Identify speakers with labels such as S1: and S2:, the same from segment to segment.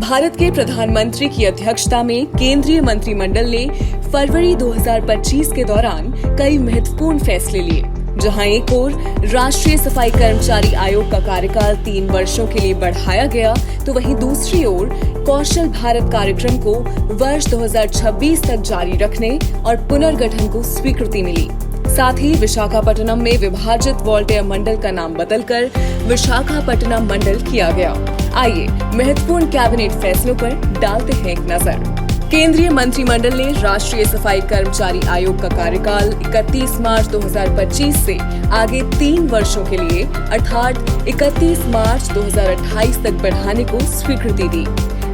S1: भारत के प्रधानमंत्री की अध्यक्षता में केंद्रीय मंत्रिमंडल ने फरवरी 2025 के दौरान कई महत्वपूर्ण फैसले लिए, जहां एक ओर राष्ट्रीय सफाई कर्मचारी आयोग का कार्यकाल 3 वर्षों के लिए बढ़ाया गया, तो वहीं दूसरी ओर कौशल भारत कार्यक्रम को वर्ष 2026 तक जारी रखने और पुनर्गठन को स्वीकृति मिली। साथ ही विशाखापट्टनम में विभाजित वोल्टेयर मंडल का नाम बदलकर विशाखापट्टनम मंडल किया गया। आइए महत्वपूर्ण कैबिनेट फैसलों पर डालते हैं एक नजर। केंद्रीय मंत्रिमंडल ने राष्ट्रीय सफाई कर्मचारी आयोग का कार्यकाल 31 मार्च 2025 से आगे 3 वर्षों के लिए अर्थात 31 मार्च 2028 तक बढ़ाने को स्वीकृति दी।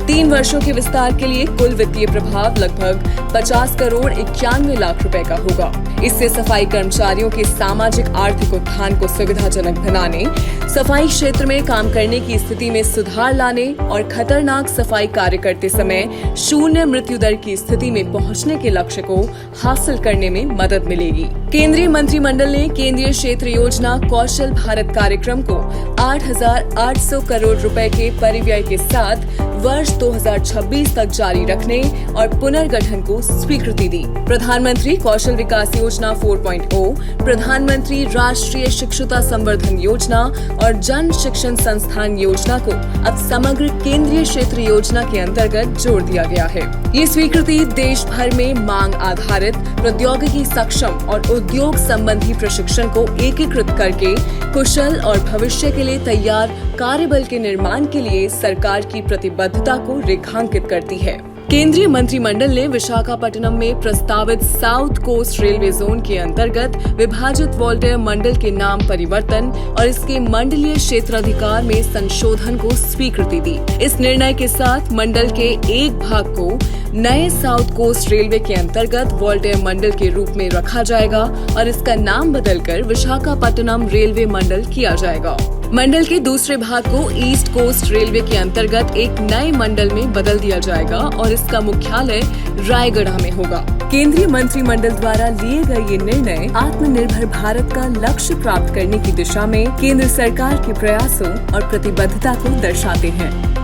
S1: 3 वर्षों के विस्तार के लिए कुल वित्तीय प्रभाव लगभग 50 करोड़ 91 लाख रुपए का होगा। इससे सफाई कर्मचारियों के सामाजिक आर्थिक उत्थान को सुविधाजनक बनाने, सफाई क्षेत्र में काम करने की स्थिति में सुधार लाने और खतरनाक सफाई कार्य करते समय शून्य मृत्यु दर की स्थिति में पहुंचने के लक्ष्य को हासिल करने में मदद मिलेगी। केंद्रीय मंत्रिमंडल ने केंद्रीय क्षेत्र योजना कौशल भारत कार्यक्रम को 8,800 करोड़ रुपए के परिव्यय के साथ वर्ष 2026 तक जारी रखने और पुनर्गठन को स्वीकृति दी। प्रधानमंत्री कौशल विकास योजना 4.0, प्रधानमंत्री राष्ट्रीय शिक्षुता संवर्धन योजना और जन शिक्षण संस्थान योजना को अब समग्र केंद्रीय क्षेत्र योजना के अंतर्गत जोड़ दिया गया है। ये स्वीकृति देश भर में मांग आधारित प्रौद्योगिकी सक्षम और उद्योग संबंधी प्रशिक्षण को एकीकृत करके कुशल और भविष्य के लिए तैयार कार्यबल के निर्माण के लिए सरकार की प्रतिबद्धता को रेखांकित करती है। केंद्रीय मंत्रिमंडल ने विशाखापट्टनम में प्रस्तावित साउथ कोस्ट रेलवे जोन के अंतर्गत विभाजित वोल्टेयर मंडल के नाम परिवर्तन और इसके मंडलीय क्षेत्राधिकार में संशोधन को स्वीकृति दी। इस निर्णय के साथ मंडल के एक भाग को नए साउथ कोस्ट रेलवे के अंतर्गत वोल्टेयर मंडल के रूप में रखा जाएगा और इसका नाम बदलकर विशाखापट्टनम रेलवे मंडल किया जाएगा। मंडल के दूसरे भाग को ईस्ट कोस्ट रेलवे के अंतर्गत एक नए मंडल में बदल दिया जाएगा और इसका मुख्यालय रायगढ़ में होगा। केंद्रीय मंत्रिमंडल द्वारा लिए गए ये निर्णय आत्मनिर्भर भारत का लक्ष्य प्राप्त करने की दिशा में केंद्र सरकार के प्रयासों और प्रतिबद्धता को दर्शाते हैं।